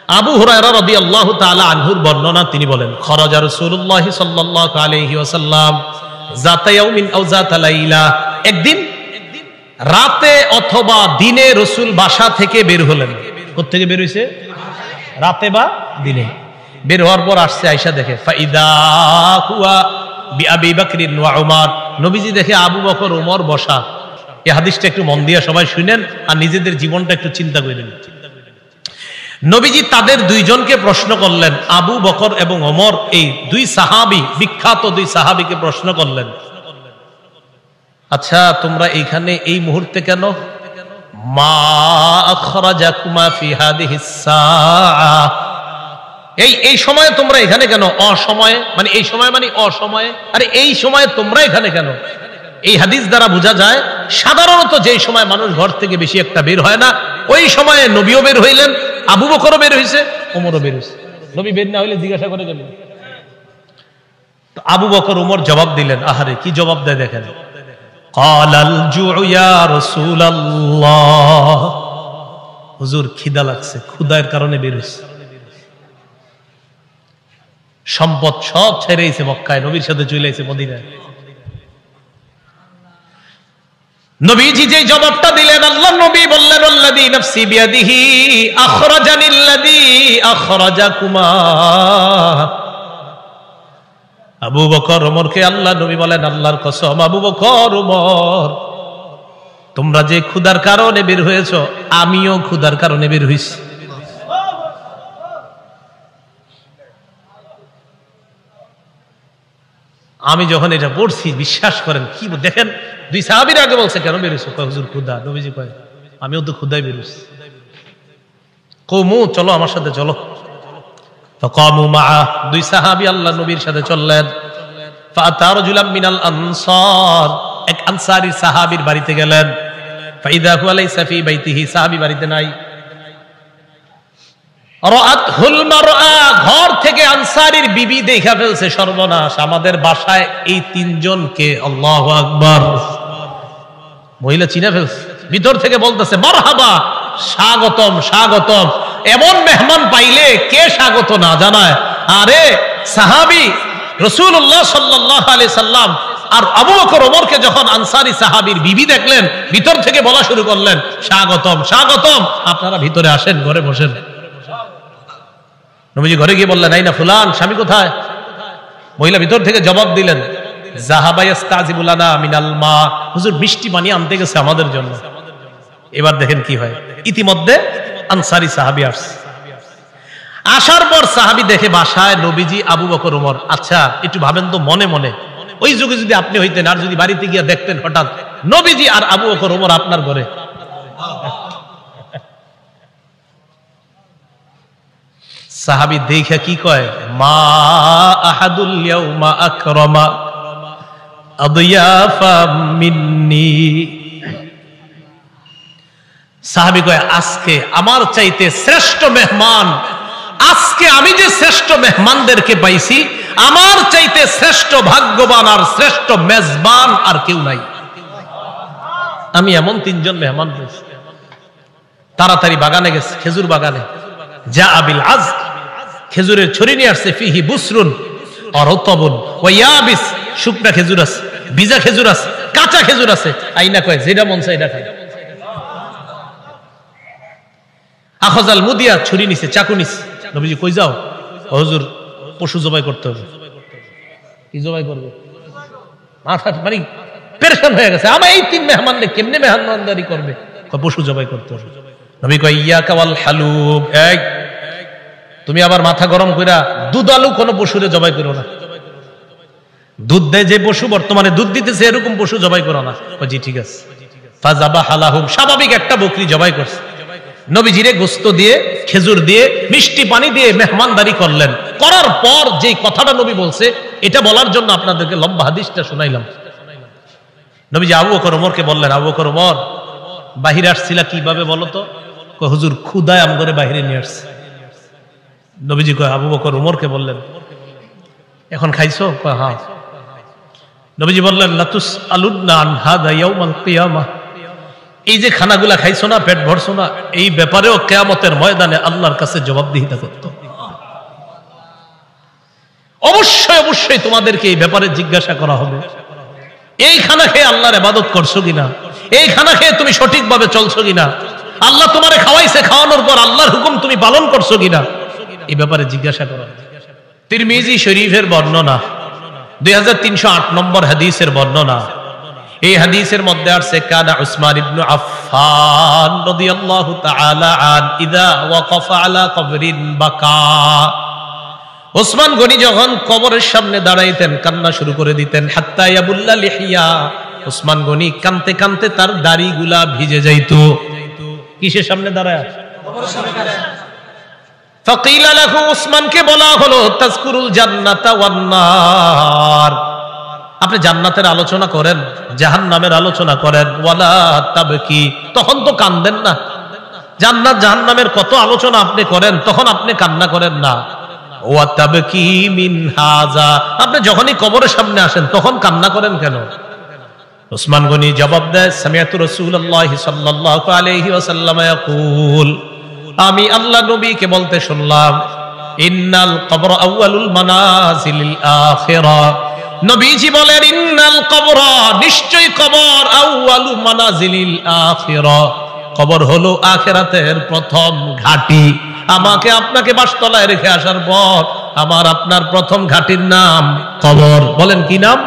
আবু হুরায়রা রাদিয়াল্লাহু তাআলা আনহুর বর্ণনা, তিনি বলেন খরাজা রাসূলুল্লাহ সাল্লাল্লাহু আলাইহি ওয়াসাল্লাম যাতা ইয়াউমিন আও যাতা লাইলা, একদিন রাতে অথবা দিনে রাসূল বাসা থেকে বের হলেন। কোথা থেকে বের হইছে? রাতে বা দিনে। বের হওয়ার পর আসছে, আয়েশা দেখে ফাইদা হুয়া বিআবি বকর ওয়া উমর, নবীজি দেখে আবু বকর ওমর বসা। এই হাদিসটা একটু মন দিয়ে সবাই শুনেন আর নিজেদের জীবনটা একটু চিন্তা করেন। নবীজি তাদের দুইজনকে প্রশ্ন করলেন, আবু বকর এবং ওমর, এই দুই সাহাবী, বিখ্যাত দুই সাহাবীকে প্রশ্ন করলেন, আচ্ছা তোমরা এইখানে এই মুহূর্তে কেন? মা আখরাজাকুমা ফি হাদিহিস সাআ, এই সময়ে তোমরা এখানে কেন? অসময়ে মানে এই সময় মানে অসময়ে, আরে এই সময়ে তোমরা এখানে কেন? এই হাদিস দ্বারা বোঝা যায় সাধারণত যেই সময় মানুষ ঘর থেকে বেশি একটা বের হয় না, ওই সময়ে নবীও বের হইলেন, আবু বকরও বের হইছে, ওমরও বের হইছে। নবী বের না হইলে জিজ্ঞাসা করে গেলেন। আবু বকর ওমর জবাব দিলেন, আহারে কি জবাব দেয় দেখেন, ক্বালাল জুউ ইয়া রাসূলুল্লাহ, হুজুর খিদা লাগছে, ক্ষুধার কারণে বের হইছে। সম্পদ সব ছেড়ে এসে মক্কায় নবীর সাথে চলে এসে মদিনায়। নবীজি যে জবাবটা দিলেন, আল্লাহর নবী বললেন আল্লাযী নাফসি বিয়াদিহি আখরাজানিল্লাযী আখরাজাকুমা। আবু বকর ওমরকে আল্লাহর নবী বলেন, আল্লাহর কসম আবু বকর ওমর, তোমরা যে ক্ষুধার কারণে বের হয়েছো, আমিও ক্ষুধার কারণে বের হইছি। আমি যখন এটা পড়ছি, বিশ্বাস করেন, কি দেখেন দুই সাহাবীর আগে বলছে কেন বেরোছো? হুজুর ক্ষুধা। নবীজি কয় আমিও তো ক্ষুধায় বেরোছি। কওমু চলো আমার সাথে চলো। ফাকামু মাআ, দুই সাহাবী আল্লাহর নবীর সাথে চললেন। ফাআতা রাজুলাম মিনাল আনসার, এক আনসারী সাহাবীর বাড়িতে গেলেন। ফাইদা হুয়া লাইসা ফি বাইতিহি, সাহাবী বাড়িতে নাই। রাআতহুল মারআ, ঘর থেকে আনসারীর বিবি দেখা ফেলছে, সর্বনাশ, আমাদের বাসায় এই তিনজনকে, আল্লাহু আকবার, মহিলা চিনে ফেলছে। ভিতর থেকে বলতেছে মারহাবা, স্বাগতম স্বাগতম। এমন মেহমান পাইলে কে স্বাগত না জানায়? আরে সাহাবী রাসূলুল্লাহ সাল্লাল্লাহু আলাইহি সাল্লাম আর আবু বকর ওমরকে যখন আনসারী সাহাবীর বিবি দেখলেন, ভিতর থেকে বলা শুরু করলেন স্বাগতম স্বাগতম, আপনারা ভিতরে আসেন, ঘরে বসেন। নবীজি ঘরে গিয়ে বললেন, আইনা ফুলান, স্বামী কোথায়? মহিলা ভিতর থেকে জবাব দিলেন, যাহাবা ইস্তাজিবু লানা মিনাল মা, হুজুর মিষ্টি পানি আনতে গেছে আমাদের জন্য। এবার দেখেন কি হয়, ইতিমধ্যে আনসারী সাহাবী আসছে। আসার পর সাহাবী দেখে বাসায় নবীজি, আবু বকর ওমর। আচ্ছা একটু ভাবেন তো মনে মনে, ওই যুগে যদি আপনি হইতেন আর যদি বাড়িতে গিয়ে দেখতেন হঠাৎ নবীজি আর আবু বকর ওমর আপনার ঘরে, সাহাবী দেখে কি কয়, মা আহাদুল ইয়াউমা আকরামা আদিয়াফা মিন্নি। সাহাবী কয় আজকে আমার চাইতে শ্রেষ্ঠ মেহমান, আজকে আমি যে শ্রেষ্ঠ মেহমানদেরকে পাইছি, আমার চাইতে শ্রেষ্ঠ ভাগ্যবান আর শ্রেষ্ঠ মেজবান আর কেউ নাই। আমি এমন তিনজন মেহমান পেয়েছি। তাড়াতাড়ি বাগানে গেছে, খেজুর বাগানে। যা আবিল আজ, খেজুরের ছড়ি নিয়ে আসছে। ফিহি বুসরুন অরতবুন ওয়া ইয়াবিস, শুকনা খেজুর আছে, ভিজা খেজুর আছে, কাঁচা খেজুর আছে। আইনা কয় যেটা মন চায় এটা খায়। আখজাল মুদিয়া, ছুরি নিছে, চাকু নিছে। নবীজি কই যাও? হুজুর পশু জবাই করতে হবে। কি জবাই করবে? মাথা মানে পেরেশান হয়ে গেছে, আমার এই তিন মেহমানকে কেমনে মেহমানদারি করবে? পশু জবাই করতে হবে। নবী কয় ইয়াকা ওয়াল হালুব, এই তুমি আবার মাথা গরম কইরা দুধ আলু কোন পশুরে জবাই করো না। দুধ দেয় যে পশু, বর্তমানে দুধ দিতেছে, এরকম পশু জবাই করো না। জি ঠিক আছে। ফাযাবাহা লাহুম, স্বাভাবিক একটা বকরি জবাই করছে। নবীজিরে গোশত দিয়ে, খেজুর দিয়ে, মিষ্টি পানি দিয়ে মেহমানদারি করলেন। করার পর যে কথাটা নবী বলছে, এটা বলার জন্য আপনাদেরকে লম্বা হাদিসটা শোনাইলাম। নবীজি আবু বকর ওমরকে বললেন, আবু বকর ওমর বাহিরে আসছিলা কিভাবে বলো তো? হুজুর ক্ষুধায় আম করে বাহিরে নিয়ে আসছে। নবীজি কয় আবু বকর ওমরকে বললেন, এখন খাইছো? কয় হ্যাঁ। নবীজি বললেন লাতুস আলুন্না আন হাদা ইয়াউমাল কিয়ামাহ, এই যে খানাগুলা খাইছো না, পেট ভরছো না, এই ব্যাপারেও কিয়ামতের ময়দানে আল্লাহর কাছে জবাবদিহিতা করতে হবে। অবশ্যই অবশ্যই তোমাদেরকে এই ব্যাপারে জিজ্ঞাসা করা হবে, এই খানা খেয়ে আল্লাহর ইবাদত করছো কিনা, এই খানা খেয়ে তুমি সঠিকভাবে চলছো কিনা, আল্লাহ তোমারে খাওয়াইছে, খাওয়ানোর পর আল্লাহর হুকুম তুমি পালন করছো কিনা, এই ব্যাপারে জিজ্ঞাসা করা হবে। তিরমিজি শরীফের বর্ণনা, 2308 নম্বর হাদিসের বর্ণনা। এই হাদিসের মধ্যে আছে কানা উসমান ইবনে আফফান রাদিয়াল্লাহু তাআলা আন ইযা ওয়াকাফা আলা কবরিন বাকা। ওসমান গনি যখন কবরের সামনে দাঁড়াইতেন কান্না শুরু করে দিতেন। হাত্তা ইয়াবুল্লা লিহিয়া, ওসমান গনি কানতে কানতে তার দাড়িগুলা ভিজে যাইতো। কিসের সামনে দাঁড়ায়? কবরের সামনে দাঁড়ায়। ফাকিলা লাহু, ওসমানকে বলা হলো তাজকুরুল জান্নাতা ওয়ান নার, আপনি জান্নাতের আলোচনা করেন, জাহান্নামের আলোচনা করেন। ওয়ালা তাবকি, তখন তো কান্দেন না। জান্নাত জাহান্নামের কত আলোচনা আপনি করেন, তখন আপনি কান্না করেন না। ওয়া তাবকি মিন হাযা, আপনি যখনই কবরের সামনে আসেন তখন কান্না করেন কেন? ওসমান গনি জবাব দেয়, সামিআতু রাসূলুল্লাহি সাল্লাল্লাহু আলাইহি ওয়াসাল্লাম ইয়াকুল, আমি আল্লাহ নবীকে বলতে শুনলাম, ইন্নাল কবর আউয়ালুল মানাজিলিল আখিরাহ। নবীজি বলেন, ইন্নাল কবর, নিশ্চয় কবর, আউয়ালু মানাজিলিল আখিরাহ, কবর হলো আখিরাতের প্রথম ঘাঁটি। আমাকে আপনাকে বাসতলায় রেখে আসার পর আমার আপনার প্রথম ঘাঁটির নাম কবর। বলেন কি নাম?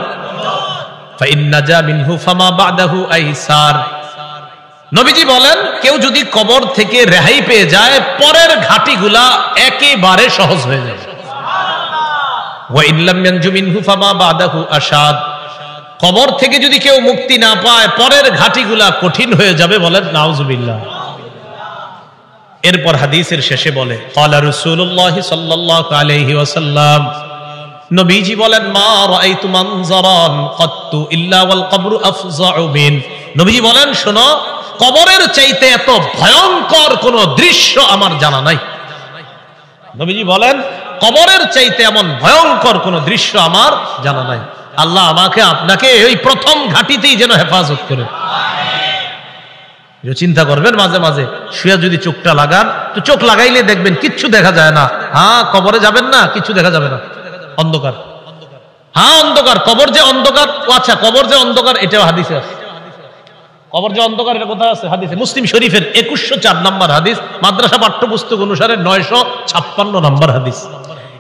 ফাইন্না জা মিনহু ফামা বাদাহু আইসার। নবীজি বলেন, কেউ যদি কবর থেকে রেহাই পেয়ে যায়, পরের ঘাটিগুলা একেবারে সহজ হয়ে যাবে। ওয়া ইন লাম ইয়ানজু মিনহু ফামা বাদাহু আশাদ। কবর থেকে যদি কেউ মুক্তি না পায়, পরের ঘাটিগুলা কঠিন হয়ে যাবে। বলেন নাউজুবিল্লাহ। এরপর হাদিসের শেষে বলে, ক্বালা রাসূলুল্লাহি সাল্লাল্লাহু আলাইহি ওয়াসাল্লাম, নবীজি বলেন, মা রাআইতু মানজারান কাত্তু ইল্লা ওয়াল কবরু আফযাউ মিন। নবীজি বলেন, শোনো, কবরের চাইতে এত ভয়ঙ্কর কোন দৃশ্য আমার জানা নাই। নবীজি বলেন, কবরের চাইতে এমন ভয়ঙ্কর কোন দৃশ্য আমার জানা নাই। আল্লাহ আমাকে আপনাকে ওই প্রথম ঘাটিতেই যেন হেফাজত করে। চিন্তা করবেন মাঝে মাঝে শুয়ে যদি চোখটা লাগান, তো চোখ লাগাইলে দেখবেন কিচ্ছু দেখা যায় না। হ্যাঁ, কবরে যাবেন না, কিছু দেখা যাবে না, অন্ধকার। হ্যাঁ অন্ধকার, কবর যে অন্ধকার। আচ্ছা, কবর যে অন্ধকার এটাও হাদিসে আছে। কবর যে অন্ধকার এটা কোথায় আছে? হাদিসে। মুসলিম শরীফের 2104 নম্বর হাদিস, মাদ্রাসা পাঠ্যপুস্তক অনুসারে 956 নম্বর হাদিস।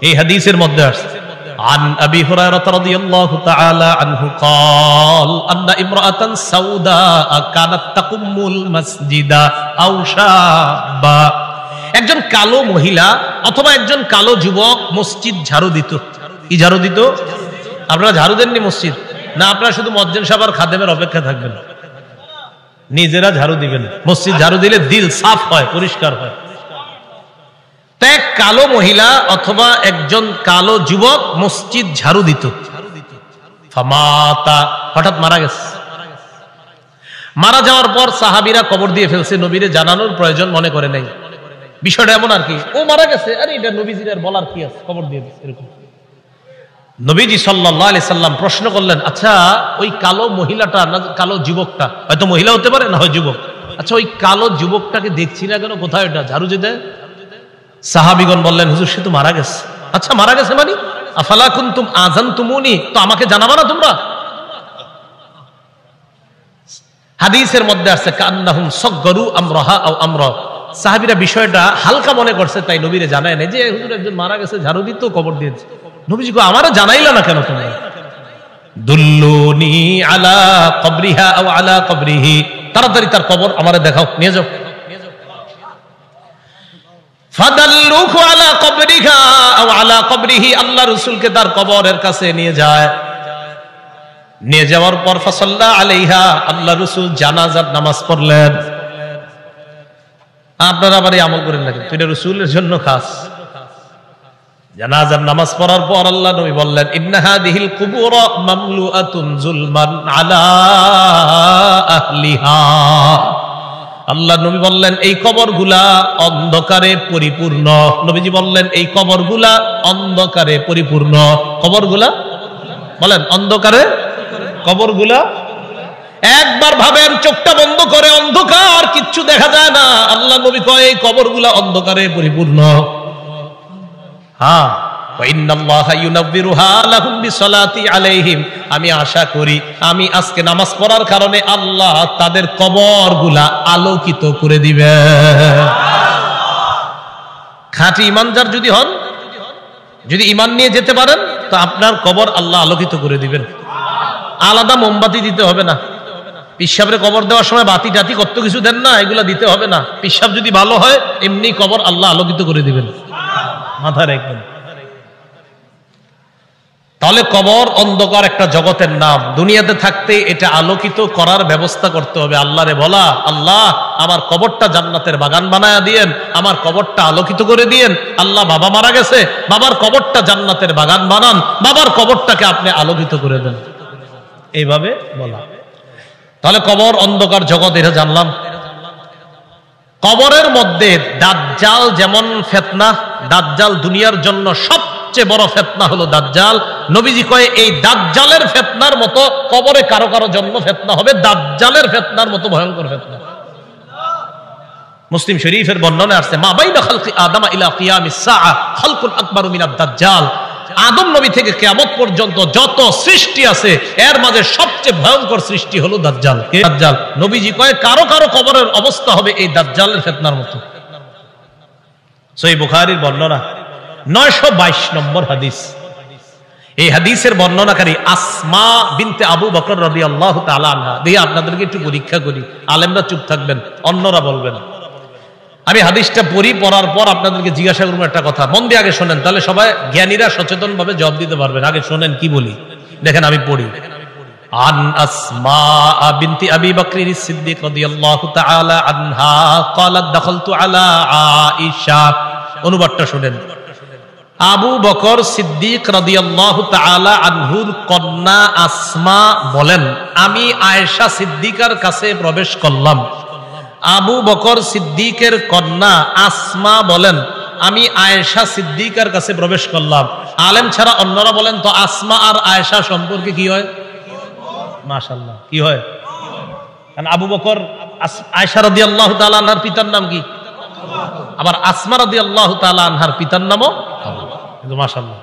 এই হাদিসের মধ্যে আছে, عن أبي هريرة رضي الله تعالى عنه قال أن امرأة سوداء كانت تقم المسجد أو شابا। একজন কালো মহিলা অথবা একজন কালো যুবক মসজিদ ঝাড়ু দিত। কি ঝাড়ু দিত? আপনারা ঝাড়ু দেননি মসজিদ? না, আপনারা শুধু মুয়াজ্জিন সাহেব আর খাদেমের অপেক্ষা থাকবেন, নিজেরা ঝাড়ু দিবেন। মসজিদ ঝাড়ু দিলে দিল সাফ হয়, পরিষ্কার হয়। এক কালো মহিলা অথবা একজন কালো যুবক মসজিদ ঝাড়ু দিত। ফামাতা, হঠাৎ মারা গেছে। মারা যাওয়ার পর সাহাবীরা কবর দিয়ে ফেলছে, নবীরে জানানোর প্রয়োজন মনে করে নাই। বিষয়টা এমন আর কি, ও মারা গেছে, আরে এটা নবীজির আর বলার কি আছে, কবর দিয়ে দিচ্ছে এরকম। নবীজি সাল্লাল্লাহু আলাইহি সাল্লাম প্রশ্ন করলেন, আচ্ছা ওই কালো মহিলাটা না কালো যুবকটা, হয়তো মহিলা হতে পারে না হয় যুবক, আচ্ছা ওই কালো যুবকটাকে দেখছি না কেন, কোথায় এটা ঝাড়ু দিতে? সাহাবীগণ বললেন, হুজুর সে তো মারা গেছে। আচ্ছা মারা গেছে মানে? আফালা কুনতুম আযানতুমুনি, তো আমাকে জানাবা না তোমরা? হাদিসের মধ্যে আছে কান্নাহুম সাগগারু আমরাহা আও আমরা। সাহাবীরা বিষয়টা হালকা মনে করছে, তাই নবীরে জানায় নাই যে হুজুর একজন মারা গেছে, ঝাড়ু দিত, কবর দিয়েছে। নবীজি কো, আমারে জানাইলা না কেন তোমরা? দুল্লুনি আলা কবরিহা আও আলা কবরিহি, তাড়াতাড়ি তার কবর আমারে দেখাও, নিয়ে যাও। ফাদাল্লুহু আলা কবরিহা আও আলা কবরিহি, আল্লাহ রাসূলকে তার কবরের কাছে নিয়ে যায়। নিয়ে যাওয়ার পর ফাসাল্লা আলাইহা, আল্লাহ রাসূল জানাজার নামাজ পড়লেন। আপনারা আবার এই আমল করেন না, কিন্তু এটা রাসূলের জন্য খাস। জানাজার নামাজ পড়ার পর আল্লাহ নবী বললেন, ইন্না হাদিহিল কুবুর মামলুআতুন যুলমান আলা আহলিহা। আল্লাহ নবী বললেন, এই কবরগুলা অন্ধকারে পরিপূর্ণ। নবীজি বললেন, এই কবরগুলা অন্ধকারে পরিপূর্ণ। কবরগুলা বলেন অন্ধকারে, কবরগুলা একবার ভাবেন, চোখটা বন্ধ করে, অন্ধকার, কিচ্ছু দেখা যায় না। আল্লাহ নবী কয় এই কবরগুলা অন্ধকারে পরিপূর্ণ। হ্যাঁ, আমি আশা করি আমি আজকে নামাজ পড়ার কারণে আল্লাহ তাদের কবরগুলা আলোকিত করে দিবে। খাঁটি ইমানদার যদি হন, যদি ইমান নিয়ে যেতে পারেন, তো আপনার কবর আল্লাহ আলোকিত করে দিবেন। আলাদা মোমবাতি দিতে হবে না। পিসাবের কবর দেওয়ার সময় বাতি টাতি কত কিছু দেন না, এগুলা দিতে হবে না। পিসাব যদি ভালো হয়, এমনি কবর আল্লাহ আলোকিত করে দিবেন। মাথায় রাখবেন। তাহলে কবর অন্ধকার একটা জগতের নাম। দুনিয়াতে থাকতে এটা আলোকিত করার ব্যবস্থা করতে হবে। আল্লাহরে বলা, আল্লাহ আমার কবরটা জান্নাতের বাগান বানায়া দিয়েন, আমার কবরটা আলোকিত করে দিয়েন। আল্লাহ বাবা মারা গেছে, বাবার কবরটা জান্নাতের বাগান বানান, বাবার কবরটাকে আপনি আলোকিত করে দেন, এইভাবে বলা। তাহলে কবর অন্ধকার জগৎ, এটা জানলাম। কবরের মধ্যে দাজ্জাল যেমন ফিতনা, দাজ্জাল দুনিয়ার জন্য সবচেয়ে বড় ফিতনা হলো দাজ্জাল। নবীজি কয় এই দাজ্জালের ফিতনার মতো কবরে কারো কারো জন্ম ফিতনা হবে, দাজ্জালের ফিতনার মতো ভয়ঙ্কর ফিতনা। মুসলিম শরীফের বর্ণনা আসছে, মা বাইনা খালকি আদম ইলা কিয়ামিস সাআ খালকুন আকবারু মিনাদ দাজ্জাল। আদম নবী থেকে কিয়ামত পর্যন্ত যত সৃষ্টি আছে, এর মাঝে সবচেয়ে ভয়ঙ্কর সৃষ্টি হলো দাজ্জাল। কে? দাজ্জাল। নবীজি কয় কারো কারো কবরের অবস্থা হবে এই দাজ্জালের ফিতনার মতো। সহিহ বুখারীর বর্ণনা 922 নম্বর হাদিস। এই হাদিসের বর্ণনাকারী আসমা বিনতে আবু বকর রাদিয়াল্লাহু তাআলা আনহা। দিয়ে আপনাদেরকে একটু পরীক্ষা করি, আলেমরা চুপ থাকবেন, অন্যরা বলবেন। আমি হাদিসটা পড়ার পর আপনাদেরকে জিজ্ঞাসা করবো একটা কথা, মন দিয়ে আগে শোনেন, তাহলে সবাই জ্ঞানীরা সচেতন ভাবে জবাব দিতে পারবেন। আগে শোনেন কি বলি, দেখেন আমি পড়ি। আন আসমা বিনতি আবি বকর সিদ্দিক রাদিয়াল্লাহু তাআলা আনহা ক্বালাত দাখালতু আলা আয়েশা। অনুবাদটা শুনেন। আবু বকর সিদ্দিক রাদিয়াল্লাহু তাআলা আনহুর কন্যা আসমা বলেন, আমি আয়েশা সিদ্দিকার কাছে প্রবেশ করলাম। আবু বকর সিদ্দিকের কন্যা আসমা বলেন, আমি আয়েশা সিদ্দিকার কাছে প্রবেশ করলাম। আলেম ছাড়া অন্যরা বলেন তো আসমা আর আয়েশা সম্পর্কে কি হয়? মাশাআল্লাহ, কি হয়? কারণ আবু বকর আয়েশা রাদিয়াল্লাহু তাআলা আনহার পিতার নাম কি? আবার আসমা রাদিয়াল্লাহু তাআলা আনহার পিতার নামও কিন্তু মাশাআল্লাহ।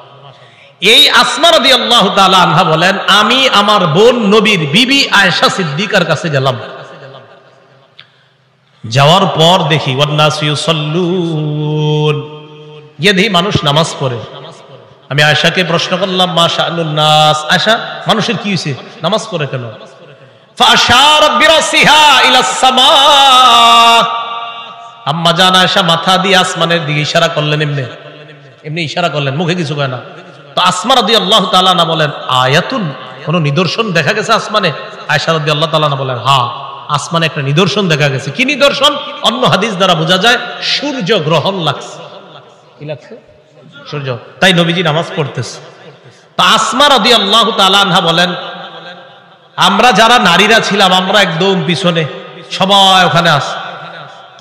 এই আসমা রাদিয়াল্লাহু তাআলা আনহা বলেন, আমি আমার বোন নবীর বিবি আয়েশা সিদ্দিকার কাছে গেলাম। যাওয়ার পর দেখি দেখি মানুষ নামাজ পড়ে। আমি আয়েশাকে প্রশ্ন করলাম, মা শাআনুন নাস, আয়েশা মানুষের কি হয়েছে, নামাজ পড়ে কেন? ফাআশারাত বিরাসিহা ইলাস সামা। আম্মা জান আয়েশা মাথা দিয়ে আসমানের দিকে ইশারা করলেন, এমনি ইশারা করলেন, মুখে কিছু কয় না। তো আসমা রাদিয়াল্লাহু তাআলা না বলেন, আয়াতুন, কোন নিদর্শন দেখা গেছে আসমানে? আয়েশা রাদিয়াল্লাহু তাআলা না বলেন, হ্যাঁ আসমানে একটা নিদর্শন দেখা গেছে। কি নিদর্শন? অন্য হাদিস দ্বারা বোঝা যায় সূর্য গ্রহণ লাগছে। কি লাগছে? সূর্য। তাই নবীজি নামাজ পড়তেছে। তা আসমা রাদিয়াল্লাহু তাআলা আনহা বলেন, আমরা যারা নারীরা ছিলাম আমরা একদম পিছনে, সবাই ওখানে আছে।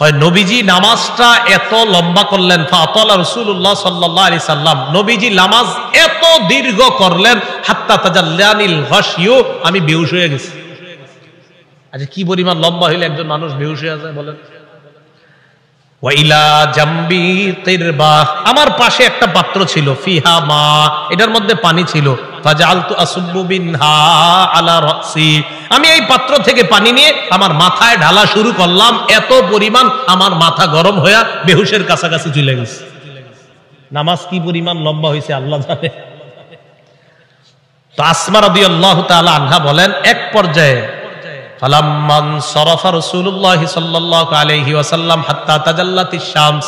হয় নবীজি নামাজটা এত লম্বা করলেন, ফাতালা রাসূলুল্লাহ সাল্লাল্লাহু আলাইহি সাল্লাম, নবীজি নামাজ এত দীর্ঘ করলেন, হাত্তা তাজাল্লানিল গাশিয়ু, আমি বেহুশ হয়ে গেছি। আচ্ছা কি পরিমাণ লম্বা হইলে একজন মানুষ বেহুশ হয়ে যায় বলেন? ওয়াইলা জামবি কিরবা, আমার পাশে একটা পাত্র ছিল, ফিহা মা, এটার মধ্যে পানি ছিল। ফাজালতু আসুব্বু বিনহা আলা রাসি, আমি এই পাত্র থেকে পানি নিয়ে আমার মাথায় ঢালা শুরু করলাম। এত পরিমাণ আমার মাথা গরম হয়ে বেহুশের কাছাকাছি চলে গেছে। নামাজ কি পরিমাণ লম্বা হয়েছে আল্লাহ জানে। তো আসমা রাদিয়াল্লাহু তাআলা আনহা বলেন, এক পর্যায়ে ফালাম্মান সরাফা রাসূলুল্লাহ সাল্লাল্লাহু আলাইহি ওয়াসাল্লাম হাত্তা তাজাল্লাতিশ শামস,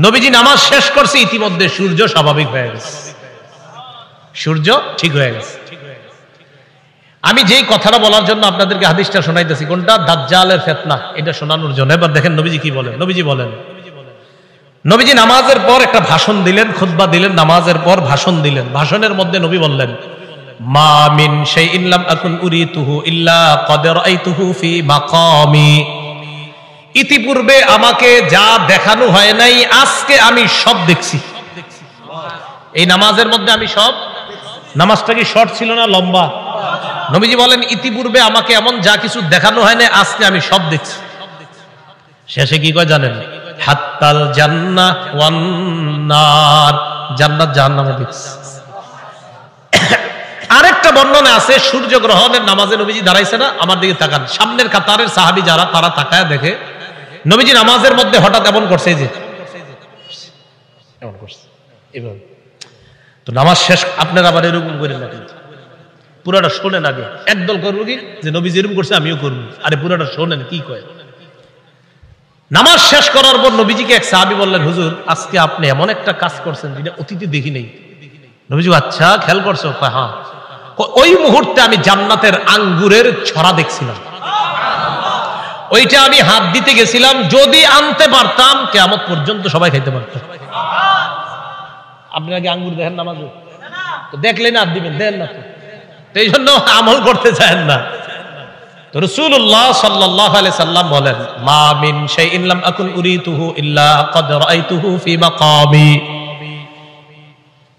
নবীজি নামাজ শেষ করছে, ইতিমধ্যে সূর্য স্বাভাবিক হয়ে গেছে, সূর্য ঠিক হয়ে গেছে। আমি যেই কথাটা বলার জন্য আপনাদেরকে হাদিসটা শোনাইতেছি, কোনটা? দাজ্জালের ফিতনা, এটা শোনানোর জন্য। এবার দেখেন নবীজি কি বলেন। নবীজি বলেন, নবীজি নামাজের পর একটা ভাষণ দিলেন, খুতবা দিলেন, নামাজের পর ভাষণ দিলেন। ভাষণের মধ্যে নবী বললেন, মা মিন শাইইন লাম আকুন উরিতুহু ইল্লা ক্বাদ রাআইতুহু ফি মাকামি, ইতিপূর্বে আমাকে যা দেখানো হয় নাই আজকে আমি সব দেখছি। এই নামাজের মধ্যে আমি সব। নামাজটা কি শর্ট ছিল না লম্বা? নবীজি বলেন ইতিপূর্বে আমাকে এমন যা কিছু দেখানো হয় না, আজকে আমি সব দেখছি। শেষে কি কয় জানেন? হাত্তাল জান্নাহ ওয়ান নার, জান্নাত জাহান্নামও দেখছি। আরেকটা বর্ণনা আছে, সূর্য গ্রহণের নামাজে নবীজি দাঁড়াইছে না, আমার দিকে তাকান, সামনের কাতারের সাহাবী যারা, তারা তাকায় দেখে নবীজি নামাজের মধ্যে হঠাৎ এমন করছে, যে এমন করছে এভাবে। তো নামাজ শেষ, আপনারা আবার এরকম করেন না, কিন্তু পুরাটা শোনেন আগে। একদল করবো কি যে নবীজি এরকম করছে আমিও করবো, আরে পুরাটা শোনেন কি কয়। নামাজ শেষ করার পর নবীজিকে এক সাহাবী বললেন, হুজুর আজকে আপনি এমন একটা কাজ করছেন যেটা অতীতে দেখি নেই। নবীজি আচ্ছা খেয়াল করছো? হ্যাঁ। ওই মুহূর্তে আমি জান্নাতের আঙ্গুরের ছড়া দেখছিলাম, ওইটা আমি হাত দিতে গেছিলাম, যদি আনতে পারতাম কিয়ামত পর্যন্ত সবাই খাইতে পারতাম। আপনি আগে আঙ্গুর দেখেন নামাজে? তো দেখলেন হাত দিবেন, দেন না তো এই জন্য আমল করতে চান না। তো রাসূলুল্লাহ সাল্লাল্লাহু আলাইহি সাল্লাম বলেন, মা মিন শাইইন লাম আকুন উরিতুহু ইল্লা ক্বাদ রাআইতুহু ফি মাকামি।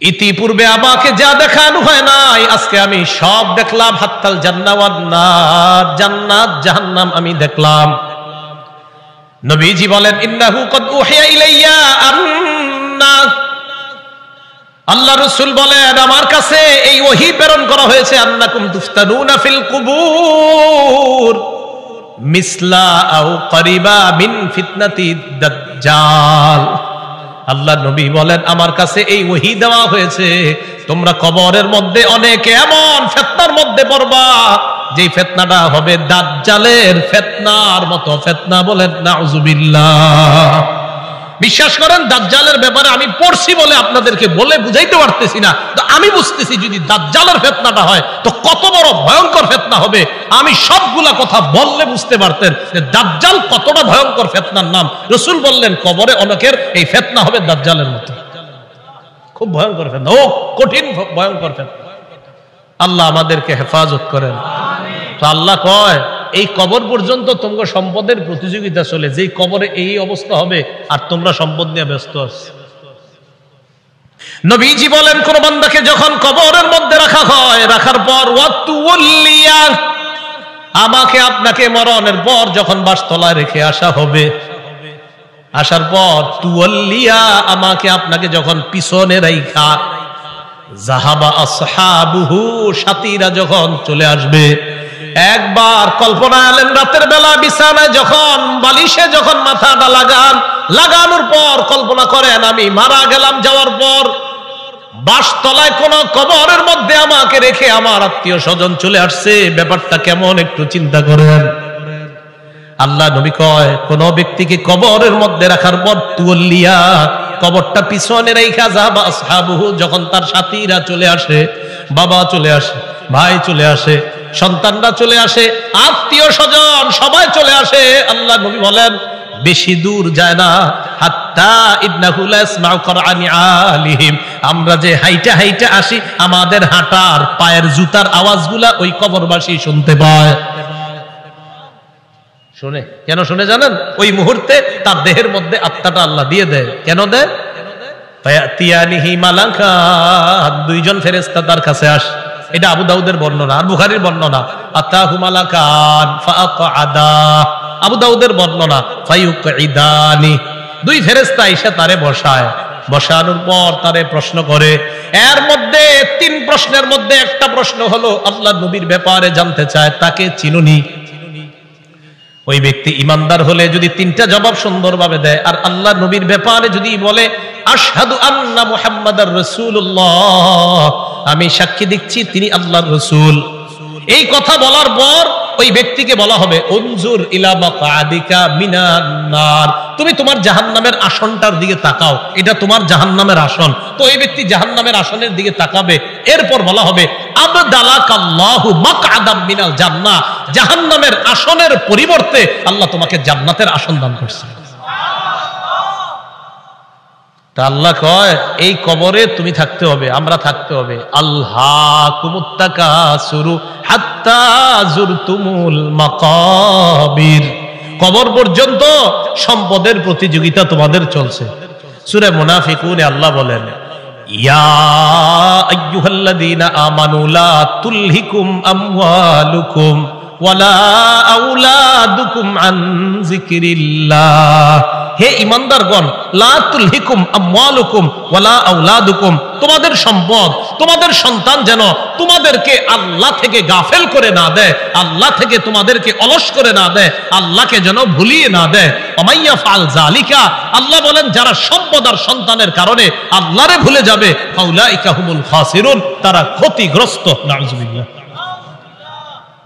ইতিপূর্বে আমাকে যা দেখানো হয় নাই, আজকে আমি সব দেখলাম। হাত্তাল জান্নাহ ওয়ান নার, জান্নাত জাহান্নাম আমি দেখলাম। নবীজি বলেন, ইন্নাহু ক্বাদ উহিয়া ইলাইয়া আন্না, আল্লাহ রাসূল বলেন আমার কাছে এই ওহী প্রেরণ করা হয়েছে, আন্নাকুম তুফতানুনা ফিল কুবুর মিসলা আও করিবা মিন ফিতনাতি দাজ্জাল। আল্লাহ নবী বলেন আমার কাছে এই ওহী দেওয়া হয়েছে, তোমরা কবরের মধ্যে অনেকে এমন ফিতনার মধ্যে পড়বা যে ফিতনাটা হবে দাজ্জালের ফিতনার মতো ফিতনা। বলেন নাউযুবিল্লাহ। বিশ্বাস করেন দাজ্জালের ব্যাপারে আমি পড়ছি বলে আপনাদেরকে বলে বুঝাইতে পারতেছি না, তো আমি বুঝতেছি যদি দাজ্জালের ফিতনাটা হয় তো কত বড় ভয়ঙ্কর ফিতনা হবে। আমি সবগুলা কথা বললে বুঝতে পারতেন যে দাজ্জাল কতটা ভয়ঙ্কর ফিতনার নাম। রাসূল বললেন কবরে অনেকের এই ফিতনা হবে দাজ্জালের মতো, খুব ভয়ঙ্কর ফিতনা, ও কঠিন ভয়ঙ্কর ফিতনা। আল্লাহ আমাদেরকে হেফাজত করেন। তো আল্লাহ কয় এই কবর পর্যন্ত তোমরা সম্পদের প্রতিযোগিতা চলে, যেই কবরে এই অবস্থা হবে আর তোমরা সম্পদ নিয়ে ব্যস্ত আছো। নবীজি বলেন কোন বান্দাকে যখন কবরের মধ্যে রাখা হয়, রাখার পর ওয়াতুল্লিয়া, আমাকে আপনাকে মরণের পর যখন বাসতলায় রেখে আসা হবে, আসার পর তুওয়াল্লিয়া, আমাকে আপনাকে যখন পিছনে রাইখা, যাহাবা আসহাবুহু, সাথীরা যখন চলে আসবে। একবার কল্পনা আলেন রাতের বেলা বিছানায় যখন বালিশে যখন মাথাটা লাগানোর পর কল্পনা করেন আমি মারা গেলাম, যাওয়ার পর বাসতলায় কোন কবরের মধ্যে আমাকে রেখে আমার আত্মীয় স্বজন চলে আসছে, ব্যাপারটা কেমন একটু চিন্তা করেন। আল্লাহ নবী কয় কোন ব্যক্তিকে কবরের মধ্যে রাখার পর তুওয়াল্লিয়া, কবরটা পিছনে রাইখা, যাহাবা আসহাবুহু, যখন তার সাথীরা চলে আসে, বাবা চলে আসে, ভাই চলে আসে, সন্তানরা চলে আসে, আত্মীয় স্বজন সবাই চলে আসে, আল্লাহ নবী বলেন বেশি দূর যায় না, হাত্তা ইন্নাহু লা ইয়াসমাউ করআনি আলিহিম, আমরা যে হাইটা হাইটা আসি আমাদের হাঁটার পায়ের জুতার আওয়াজগুলা ওই কবরবাসী শুনতে পায়। শুনে কেন শুনে জানেন? ওই মুহূর্তে তার দেহের মধ্যে আত্মাটা আল্লাহ দিয়ে দেয়। কেন দেয়? ফায়াতিয়ানিহি মালাকান, দুইজন ফেরেশতা তার কাছে আসে। এটা আবু দাউদের বর্ণনা আর বুখারীর বর্ণনা। আতাহু মালাকান ফাআকআদা, আবু দাউদের বর্ণনা ফায়ুকঈদানি, দুই ফেরেশতা এসে তারে বসায়, বসানোর পর তারে প্রশ্ন করে। এর মধ্যে তিন প্রশ্নের মধ্যে একটা প্রশ্ন হলো আল্লাহ নবীর ব্যাপারে জানতে চায়, তাকে চিনুনি? ওই ব্যক্তি ইমানদার হলে যদি তিনটা জবাব সুন্দরভাবে দেয়, আর আল্লাহ নবীর ব্যাপারে যদি বলে আশহাদু আন্না মুহাম্মাদার রাসূলুল্লাহ, আমি সাক্ষী দিচ্ছি তিনি আল্লাহর রাসূল, এই কথা বলার পর ওই ব্যক্তিকে বলা হবে উনজুর ইলা মাকআদিকা মিনান নার, তুমি তোমার জাহান্নামের আসনটার দিকে তাকাও, এটা তোমার জাহান্নামের আসন। তো এই ব্যক্তি জাহান্নামের আসনের দিকে তাকাবে, এরপর বলা হবে আবদালাকাল্লাহু মাকআদাম মিনাল জান্নাহ, জাহান্নামের আসনের পরিবর্তে আল্লাহ তোমাকে জান্নাতের আসন দান করছে। তা আল্লাহ কয় এই কবরে তুমি থাকতে হবে, আমরা থাকতে হবে। আল্লাহকুমুত তাকাসুরু হাত্তা যুরতুমুল মাকাবির, কবর পর্যন্ত সম্পদের প্রতিযোগিতা তোমাদের চলছে। সূরা মুনাফিকুনে আল্লাহ বলেন ইয়া আইয়ুহাল্লাযীনা আমানু লা তুলহিকুম আমওয়ালুকুম ওয়ালা আওলাদুকুম আন যিকরিল্লাহ। হে ঈমানদারগণ, লা তুলহিকুম আমওয়ালুকুম ওয়ালা আওলাদুকুম, তোমাদের সম্পদ, তোমাদের সন্তান যেন তোমাদেরকে আল্লাহ থেকে গাফেল করে না দেয়, আল্লাহ থেকে তোমাদেরকে অলস করে না দেয়, আল্লাহকে যেন ভুলিয়ে না দেয়। ওমাইয়া ফাল যালিকা, আল্লাহ বলেন যারা সম্পদ আর সন্তানের কারণে আল্লাহরে ভুলে যাবে, ফাউলাইকা হুমুল খাসিরুন, তারা ক্ষতিগ্রস্ত। নাউযুবিল্লাহ।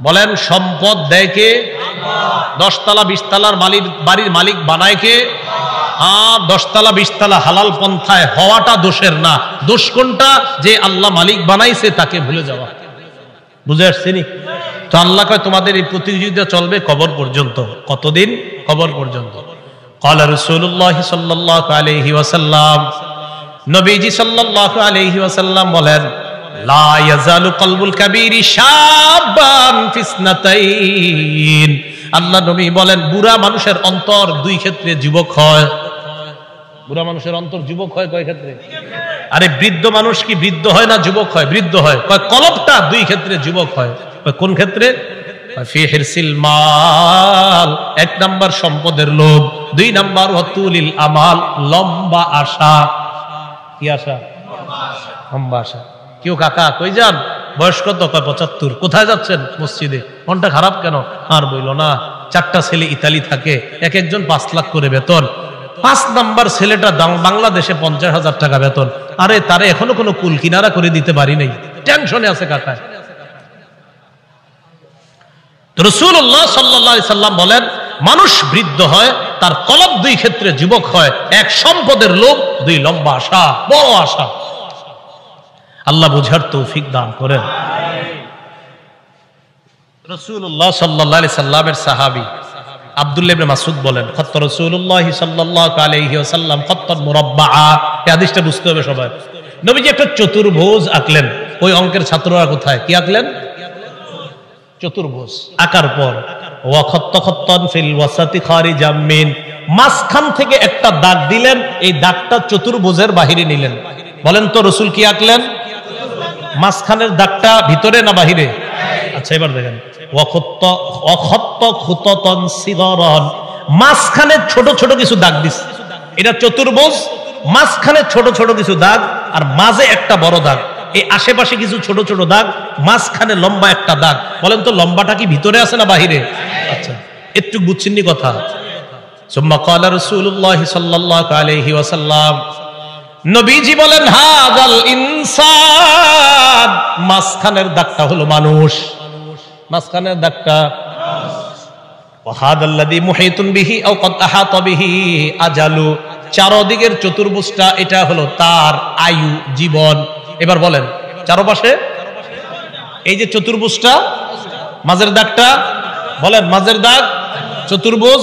বলেন সম্পদ দেয় কে? 10 তলা 20 তলার বাড়ির মালিক বানায় কে? 10 তলা 20 তলা হালাল পন্থায় হওয়াটা দোষের না, দোষ কোনটা? যে আল্লাহ মালিক বানাইছে তাকে ভুলে যাওয়া। বুঝে আসছেনি? তো আল্লাহ কয় তোমাদের এই প্রতিযোগিতা চলবে কবর পর্যন্ত। কতদিন? কবর পর্যন্ত। ক্বালা রাসূলুল্লাহ সাল্লাল্লাহু আলাইহি ওয়াসাল্লাম, নবীজি সাল্লাল্লাহু আলাইহি ওয়াসাল্লাম বলেন, লা ইয়াজালু কলবুল কাবীরি শাবান ফিসনাতাইন। আল্লাহ নবী বলেন বুড়া মানুষের অন্তর 2 ক্ষেত্রে যুবক হয়। বুড়া মানুষের অন্তর যুবক হয় কয় ক্ষেত্রে? আরে বৃদ্ধ মানুষ কি বৃদ্ধ হয় না যুবক হয়? বৃদ্ধ হয়। কয় কলবটা 2 ক্ষেত্রে যুবক হয়। কোন ক্ষেত্রে? ফি হিরসিল মাল, 1 নাম্বার সম্পদের লোভ, 2 নাম্বার ওয়াতুলিল আমাল, লম্বা আশা। কি আশা? লম্বা আশা। কেউ কাকা কই যান? বয়স কত? কয় 75। কোথায় যাচ্ছেন? মসজিদে। মনটা খারাপ কেন? আর বইল না, 4টা ছেলে ইতালি থাকে, এক একজন 5 লাখ করে বেতন। 5 নাম্বার ছেলেটা বাংলাদেশে 50,000 টাকা বেতন। আরে তারে এখনো কোনো কুল কিনারা করে দিতে পারি নাই, টেনশনে আছে কাকায়। রাসূলুল্লাহ সাল্লাল্লাহু আলাইহি সাল্লাম বলেন মানুষ বৃদ্ধ হয়, তার কলব 2 ক্ষেত্রে যুবক হয়। 1 সম্পদের লোভ, 2 লম্বা আশা, বড় আশা। আল্লাহ বুঝার তৌফিক দান করেন। রাসূলুল্লাহ সাল্লাল্লাহু আলাইহি সাল্লামের সাহাবী আব্দুল্লাহ ইবনে মাসউদ বলেন, খত্ত রাসূলুল্লাহ সাল্লাল্লাহু আলাইহি ওয়াসাল্লাম খত্তান মুরাব্বাআ। এই হাদিসটা বুঝতে হবে সবাই। নবীজি একটা চতুর্ভুজ আঁকলেন। ওই অঙ্কের ছাত্ররা কোথায়? কি আঁকলেন? চতুর্ভুজ আঁকার পর ওয়া খত্ত খত্তান ফিল ওয়াসাতি খারিজাম মিন, মাঝখান থেকে একটা দাগ দিলেন। এই দাগটা চতুর্ভুজের বাহিরে নিলেন। বলেন তো রাসূল কি আঁকলেন? মাঝখানের দাগটা ভিতরে না বাহিরে? আচ্ছা এবার দেখেন, মাঝখানে ছোট ছোট কিছু দাগ দিস। এটা চতুর্ভুজ, মাঝখানে ছোট ছোট কিছু দাগ, আর মাঝে একটা বড় দাগ। এই আশেপাশে কিছু ছোট ছোট দাগ, মাঝখানে লম্বা একটা দাগ। বলেন তো লম্বাটা কি ভিতরে আছে না বাহিরে? আচ্ছা একটু বুঝছেননি কথা? সুম্মা ক্বালা রাসূলুল্লাহ সাল্লাল্লাহু আলাইহি ওয়াসাল্লাম, নবীজি বলেন হাদাল ইনসান, মাঝখানের দাগটা হলো মানুষ। মাঝখানের দাগটা ওয়াহাদাল্লাযী মুহিতুন বিহি আও ক্বাদ আহাতা বিহি আজালু, চারদিকের চতুর্ভুজটা এটা হলো তার আয়ু, জীবন। এবার বলেন চারপাশে এই যে চতুর্ভুজটা, মাঝের দাগটা, বলেন মাঝের দাগ চতুর্ভুজ,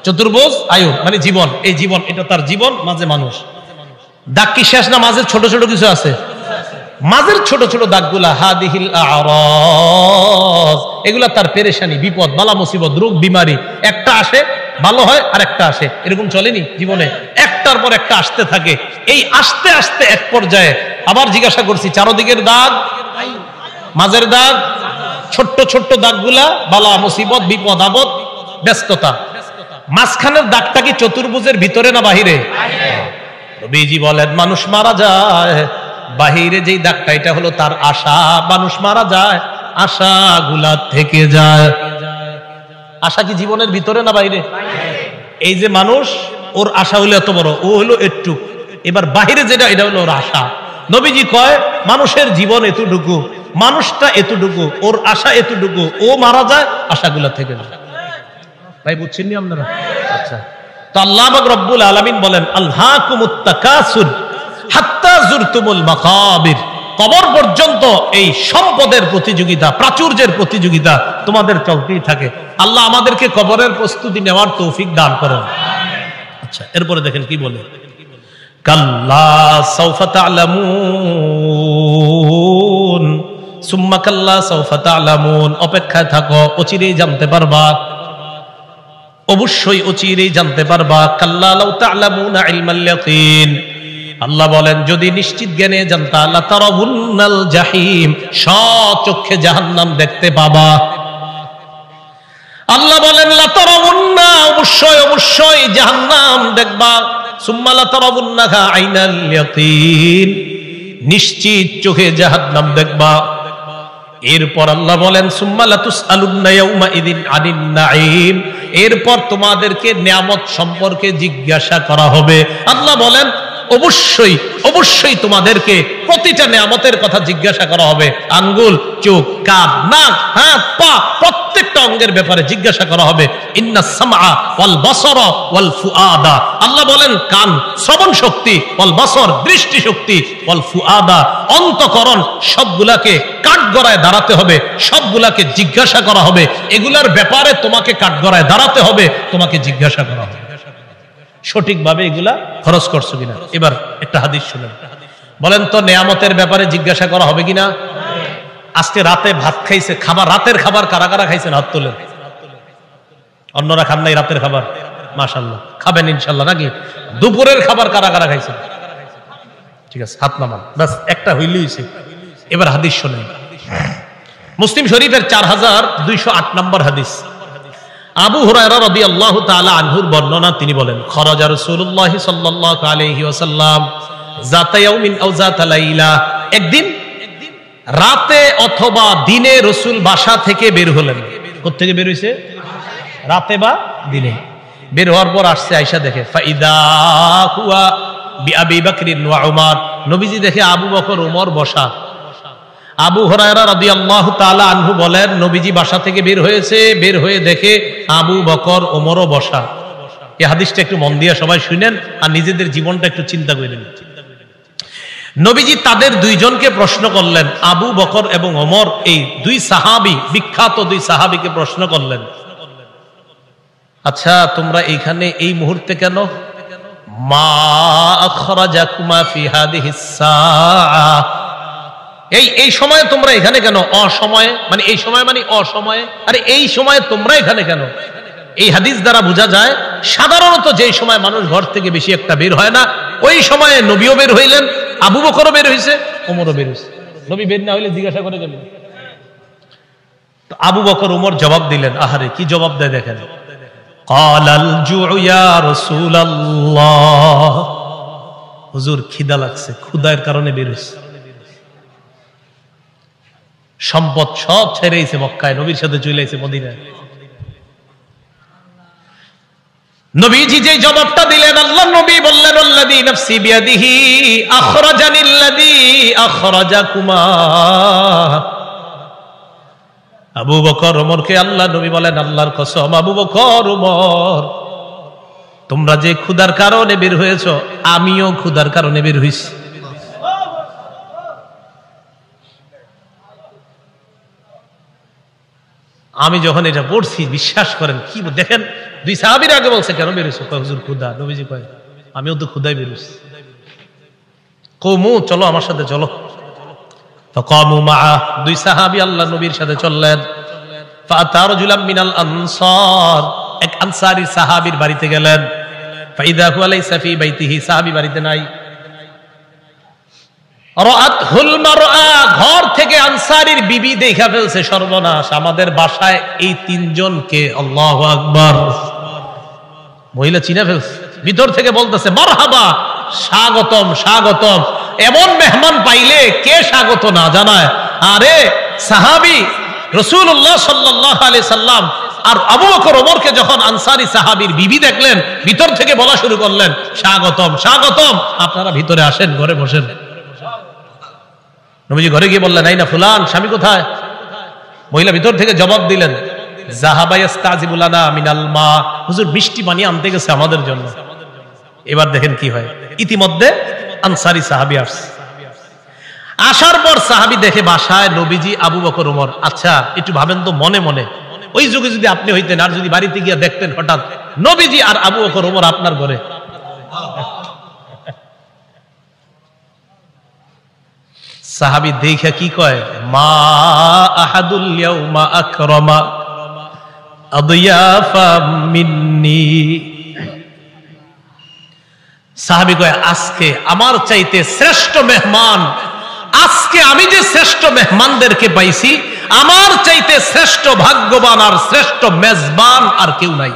চতুর্ভুজ আয়ু মানে জীবন। এই জীবন, এটা তার জীবন, মাঝে মানুষ। দাগ কি শেষ না? মাঝে ছোট ছোট কিছু আছে। মাঝের ছোট ছোট দাগগুলা হাদিহিল আরাজ, এগুলা তার পেরেশানি, বিপদ, বালা মুসিবত, রোগ বিমারি। একটা আসে ভালো হয়, আর একটা আসে। এরকম চলেনি জীবনে? একটার পর একটা আসতে থাকে। এই আসতে আসতে এক পর্যায়ে আবার জিজ্ঞাসা করছি, চারদিকের দাগ, মাঝের দাগ, ছোট্ট ছোট্ট দাগগুলা বালা মুসিবত, বিপদ আপদ, ব্যস্ততা। মাঝখানের দাগটা কি চতুর্ভুজের ভিতরে না বাহিরে? নবীজি বলেন মানুষ মারা যায়, বাহিরে যেই দাগটা এটা হলো তার আশা। মানুষ মারা যায়, আশাগুলা থেকে যায়। আশা কি জীবনের ভিতরে না বাইরে? এই যে মানুষ, ওর আশা হলো এত বড়, ও হলো একটু। এবার বাহিরে যেটা, এটা হলো ওর আশা। নবীজি কয় মানুষের জীবন এতটুকু, মানুষটা এতটুকু, ওর আশা এতটুকু, ও মারা যায়, আশাগুলা থেকে যায়। ভাই বুঝছেন আপনারা? আচ্ছা, তো আল্লাহ পাক রব্বুল আলামিন বলেন আলহাকুমুত তাকাসুর হাত্তা যুরতুমুল মাকাবির, কবর পর্যন্ত এই সম্পদের প্রতিযোগিতা, প্রাচুর্যের প্রতিযোগিতা তোমাদের চলতেই থাকে। আল্লাহ আমাদেরকে কবরের প্রস্তুতি নেওয়ার তৌফিক দান করেন। আচ্ছা এরপরে দেখেন কি বলে, কাল্লা সাউফা তা'লামুন সুম্মা কাল্লা সাউফা তা'লামুন, অপেক্ষায় থাকো, অচিরেই জানতে পারবা, অবশ্যই অচিরেই জানতে পারবা। কাল্লা লাউ তা'লামুনা ইলমাল ইয়াকিন, আল্লাহ বলেন যদি নিশ্চিত জ্ঞানে জানতা লা তারাউন্নাল জাহিম, স্বচক্ষে জাহান্নাম দেখতে পাবা। আল্লাহ বলেন লা তারাউন্না, অবশ্যই অবশ্যই জাহান্নাম দেখবা। সুম্মা লা তারাউন্নাহা আইনাল ইয়াকিন, নিশ্চিত চোখে জাহান্নাম দেখবা। এরপর আল্লাহ বলেন সুম্মা লা তুসআলুন্না ইয়াউমা ইযিন আনিন নাঈম, এরপর তোমাদেরকে নিয়ামত সম্পর্কে জিজ্ঞাসা করা হবে। আল্লাহ বলেন অবশ্যই অবশ্যই তোমাদেরকে প্রতিটা নিয়ামতের কথা জিজ্ঞাসা করা হবে। আঙ্গুল, চোখ, কান, নাক, হাত, পা, প্রত্যেকটা অঙ্গের ব্যাপারে জিজ্ঞাসা করা হবে। ইন্নাস সামআ ওয়াল বাসারা ওয়াল ফুআদা, আল্লাহ বলেন কান শ্রবণ শক্তি, ওয়াল বাসর দৃষ্টি শক্তি, ওয়াল ফুআদা অন্তঃকরণ, সবগুলাকে কাঠগড়ায় দাঁড়াতে হবে, সবগুলাকে জিজ্ঞাসা করা হবে। এগুলার ব্যাপারে তোমাকে কাঠগড়ায় দাঁড়াতে হবে, তোমাকে জিজ্ঞাসা করা হবে সঠিকভাবে এগুলা খরচ করছো কিনা। এবার একটা হাদিস শুনেন, বলেন তো নিয়ামতের ব্যাপারে জিজ্ঞাসা করা হবে কিনা? আজকে রাতে ভাত খাইছে, খাবার, রাতের খাবার কারা কারা খাইছেন হাত তোলেন। অন্যরা খান নাই রাতের খাবার? মাশাআল্লাহ, খাবেন ইনশাআল্লাহ নাকি? দুপুরের খাবার কারা কারা খাইছেন? ঠিক আছে, হাত নামান, বাস একটা হইলেই হইছে। এবার হাদিস শুনেন, মুসলিম শরীফের 4208 নম্বর হাদিস। আবু হুরায়রা রাদিয়াল্লাহু তাআলা আনহুর বর্ণনা, তিনি বলেন খরাজা রাসূলুল্লাহ সাল্লাল্লাহু আলাইহি ওয়াসাল্লাম যাতা ইয়াউমিন আও যাতা লাইলা, একদিন রাতে অথবা দিনে রাসূল বাসা থেকে বের হলেন। কোথা থেকে বের হইছে? রাতে বা দিনে। বের হওয়ার পর আসছে, আয়েশা দেখে ফাইদা হুয়া বিআবি বকর ওয়া উমর, নবীজি দেখে আবু বকর ওমর বসা। আবু হুরায়রা রাদিয়াল্লাহু তাআলা আনহু বলেন নবীজি বাসা থেকে বের হয়েছে, বের হয়ে দেখে আবু বকর ওমরও বসা। এই হাদিসটা একটু মন দিয়ে সবাই শুনেন আর নিজেদের জীবনটা একটু চিন্তা করেন। নবীজি তাদের দুইজনকে প্রশ্ন করলেন, আবু বকর এবং ওমর, এই দুই সাহাবী, বিখ্যাত দুই সাহাবীকে প্রশ্ন করলেন, আচ্ছা তোমরা এইখানে এই মুহূর্তে কেন? মা আখরাজাকুমা ফি হাদিহিস সাআ, এই সময়ে তোমরা এখানে কেন? অসময়ে মানে এই সময় মানে অসময়ে, আরে এই সময়ে তোমরা এখানে কেন? এই হাদিস দ্বারা বোঝা যায় সাধারণত যে সময় মানুষ ঘর থেকে বেশি একটা বের হয় না, ওই সময়ে নবীও বের হইলেন, আবু বকরও বের হইছে, ওমরও বের হইছে। নবী বের না হইলে জিজ্ঞাসা করে গেলেন। তো আবু বকর ওমর জবাব দিলেন, আহারে কি জবাব দেয় দেখেন, ক্বালাল জুউ ইয়া রাসূলুল্লাহ, হুজুর খিদা লাগছে, ক্ষুধার কারণে বের হইছে। সম্পদ সব ছেড়েছে মক্কায়, নবীর সাথে চলে আইছে মদিনায়। নবীজি যে জবাবটা দিলেন, আল্লাহ নবী বললেন আল্লাযী নাফসি বিয়াদিহি আখরাজানিল্লাযী আখরাজাকুমা। আবু বকর ওমরকে আল্লাহ নবী বলেন, আল্লাহর কসম আবু বকর ওমর, তোমরা যে ক্ষুধার কারণে বের হয়েছো, আমিও ক্ষুধার কারণে বের হইছি। আমি যখন এটা পড়ছি, বিশ্বাস করেন, কি দেখেন দুই সাহাবীর আগে বলছে কেন বেরোছো? হুজুর ক্ষুধা। নবীজি কয় আমিও তো ক্ষুধায় বেরোছি। কওমু, চলো আমার সাথে চলো। ফাকামু মাআ, দুই সাহাবী আল্লাহ নবীর সাথে চললেন। ফাআতা রাজুলাম মিনাল আনসার, এক আনসারী সাহাবীর বাড়িতে গেলেন। ফাইদা হুয়া লাইসা ফি বাইতিহি, সাহাবী বাড়িতে নাই। রাআতহুল মারআ, ঘর থেকে আনসারীর বিবি দেখা ফেলছে, সর্বনাশ, আমাদের বাসায় এই তিনজনকে। আল্লাহু আকবার, মহিলা চিনা ফেলছে, ভিতর থেকে বলতেছে মারহাবা, স্বাগতম স্বাগতম। এমন মেহমান পাইলে কে স্বাগত না জানায়? আরে সাহাবী রাসূলুল্লাহ সাল্লাল্লাহু আলাইহি সাল্লাম আর আবু বকর ওমরকে যখন আনসারী সাহাবীর বিবি দেখলেন, ভিতর থেকে বলা শুরু করলেন স্বাগতম স্বাগতম, আপনারা ভিতরে আসেন, ঘরে বসেন। নবীজি ঘরে গিয়ে বললেন, আইনা ফুলান, স্বামী কোথায়? মহিলা ভিতর থেকে জবাব দিলেন, যাহাবা ইস্তাজিবু লানা মিনাল মা, হুজুর মিষ্টি পানি আনতে গেছে আমাদের জন্য। এবার দেখেন কি হয়, ইতিমধ্যে আনসারী সাহাবী আসছে। আসার পর সাহাবী দেখে বাসায় নবীজি, আবু বকর ওমর। আচ্ছা একটু ভাবেন তো মনে মনে, ওই যুগে যদি আপনি হইতেন আর যদি বাড়িতে গিয়ে দেখতেন হঠাৎ নবীজি আর আবু বকর ওমর আপনার ঘরে, সাহাবী দেখা কি কয়, মা আহাদুল ইয়াউমা আকরামা আদিয়াফা মিন্নি, সাহাবী কয় আজকে আমার চাইতে শ্রেষ্ঠ মেহমান, আজকে আমি যে শ্রেষ্ঠ মেহমানদেরকে পাইছি, আমার চাইতে শ্রেষ্ঠ ভাগ্যবান আর শ্রেষ্ঠ মেজবান আর কেউ নাই।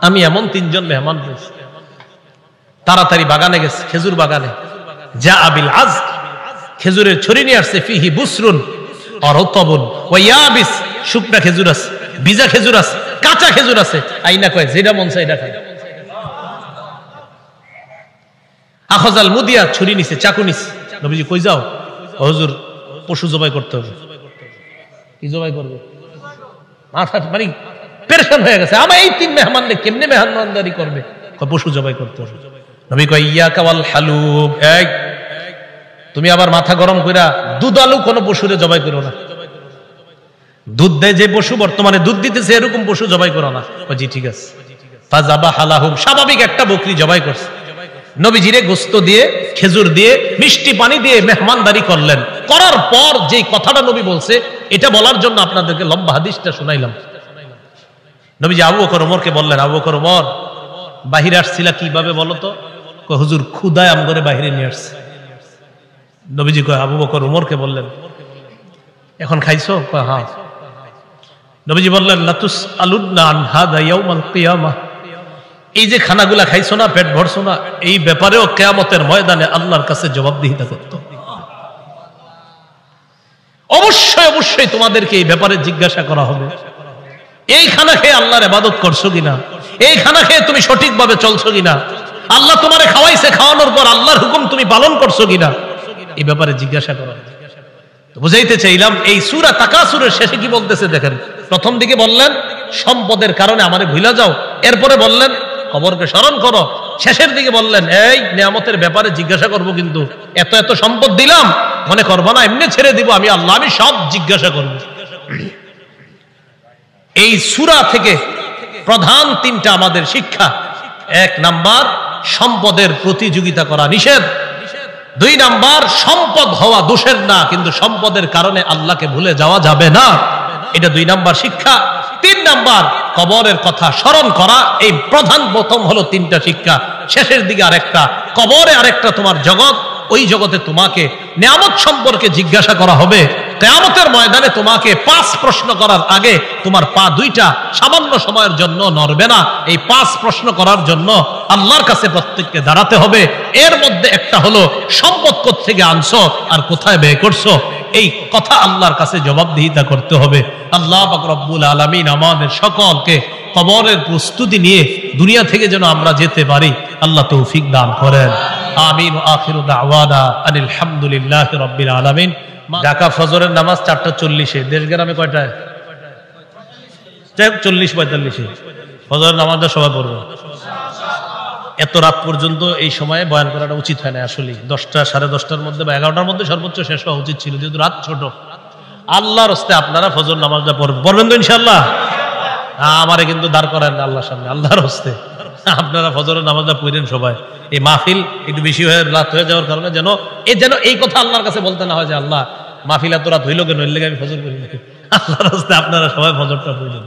আমি এমন 3 জন মেহমান পেয়েছি। তাড়াতাড়ি বাগানে গেছে, খেজুর বাগানে। যা আবিল আজ, খেজুরের ছড়ি নিয়ে আসছে। ফিহি বুসরুন আর রতবুন ওয়া ইয়াবিস, শুকনা খেজুর আছে, ভিজা খেজুর আছে, কাঁচা খেজুর আছে। আইনা কয় যেটা মন চায় এটা খায়। আখজাল মুদিয়া, ছুরি নিছে, চাকু নিছে। নবীজি কই যাও? হুজুর পশু জবাই করতে হবে। কি জবাই করবে? মাথা মানে পেরেশান হয়ে গেছে। আমার এই 3 মেহমানকে কেমনে মেহমানদারি করবে? পশু জবাই করতে হবে। নবী কয় ইয়াকা ওয়াল হালুব, এই তুমি আবার মাথা গরম কইরা দুধালু কোন পশুরে জবাই করো না। দুধ দেয় যে পশু, বর্তমানে দুধ দিতেছে, এরকম পশু জবাই করো না। জি ঠিক আছে। ফাযাবাহা লাহুম, স্বাভাবিক একটা বকরি জবাই করছে। নবীজিরে গোস্ত দিয়ে, খেজুর দিয়ে, মিষ্টি পানি দিয়ে মেহমানদারি করলেন। করার পর যে কথাটা নবী বলছে, এটা বলার জন্য আপনাদেরকে লম্বা হাদিসটা শোনাইলাম। নবীজি আবু বকর ওমরকে বললেন, আবু বকর ওমর, বাহিরে আসছিলা কিভাবে বলো তো? হুজুর ক্ষুধায় আমগরে বাহিরে নিয়ে আসছে। নবীজি কয় আবু বকর ওমরকে বললেন, এখন খাইছো? কয় হ্যাঁ। নবীজি বললেন লাতুস আলুন্না আন হাদা ইয়াউমাল কিয়ামাহ, এই যে খানাগুলা খাইছো না, পেট ভরছো না, এই ব্যাপারেও কিয়ামতের ময়দানে আল্লাহর কাছে জবাবদিহিতা করতে হবে। অবশ্যই অবশ্যই তোমাদেরকে এই ব্যাপারে জিজ্ঞাসা করা হবে। এই খানা খেয়ে আল্লাহর ইবাদত করছো কিনা? এই খানা খেয়ে তুমি সঠিকভাবে চলছো কিনা? আল্লাহ তোমারে খাওয়াইছে, খাওয়ানোর পর আল্লাহর হুকুম তুমি পালন করছো কিনা? এই ব্যাপারে জিজ্ঞাসা করা হবে। বুঝাইতে চাইলাম, এই সূরা তাকাসুরের শেষে কি বলতেছে দেখেন। প্রথম দিকে বললেন সম্পদের কারণে আমারে ভুলা যাও, এরপরে বললেন কবরকে স্মরণ করো, শেষের দিকে বললেন এই নিয়ামতের ব্যাপারে জিজ্ঞাসা করব, কিন্তু এত এত সম্পদ দিলাম মনে করবো না এমনি ছেড়ে দিব আমি আল্লাহ, আমি সব জিজ্ঞাসা করব। এই সূরা থেকে প্রধান 3টা আমাদের শিক্ষা। 1 নাম্বার, সম্পদের প্রতিযোগিতা করা নিষেধ। 2 নাম্বার, সম্পদ হওয়া দোষের না, কিন্তু সম্পদের কারণে আল্লাহকে ভুলে যাওয়া যাবে না, এটা 2 নাম্বার শিক্ষা। 3 নাম্বার, কবরের কথা স্মরণ করা। এই প্রথম হলো 3টা শিক্ষা। শেষের দিকে আরেকটা, কবরে আরেকটা তোমার জগৎ, ওই জগতে তোমাকে নিয়ামত সম্পর্কে জিজ্ঞাসা করা হবে। কিয়ামতের ময়দানে তোমাকে 5 প্রশ্ন করার আগে তোমার পা 2টা সামান্য সময়ের জন্য নড়বে না। এই 5 প্রশ্ন করার জন্য আল্লাহর কাছে প্রত্যেককে দাঁড়াতে হবে। এর মধ্যে একটা হলো সম্পদ কোত্থেকে আনছো আর কোথায় ব্যয় করছো, এই কথা আল্লাহর কাছে জবাবদিহিতা করতে হবে। আল্লাহ পাক রব্বুল আলামিন আমাদের সকলকে কবরের প্রস্তুতি নিয়ে দুনিয়া থেকে যেন আমরা যেতে পারি, আল্লাহ তৌফিক দান করেন। আমিন। আখিরু দাওয়ানা আনিল হামদুলিল্লাহি রাব্বিল আলামিন। ঢাকা ফজরের নামাজ 4:40-এ, দেশ গ্রামে কয়টায়? 40-45-এ ফজরের নামাজটা সবাই পড়বে। এত রাত পর্যন্ত এই সময়ে বয়ান করাটা উচিত হয় না আসলে। 10টা, 10:30টার মধ্যে বা 11টার মধ্যে সর্বোচ্চ শেষ হওয়া উচিত ছিল, যেহেতু রাত ছোট। আল্লাহর রাস্তায় আপনারা ফজর নামাজটা পড়বেন তো ইনশাআল্লাহ? আমারে কিন্তু দাঁড় করেন না আল্লাহর সামনে, আল্লাহর রাস্তায় আপনারা ফজরের নামাজটা পড়েন সবাই। এই মাহফিল একটু বেশি হয়ে রাত হয়ে যাওয়ার কারণে যেন এই কথা আল্লাহর কাছে বলতে না হয় যে আল্লাহ মাহফিল এত রাত হইল কেন, এর লেগে আমি ফজর পড়ি না। আল্লাহর রাস্তায় আপনারা সবাই ফজরটা পড়বেন।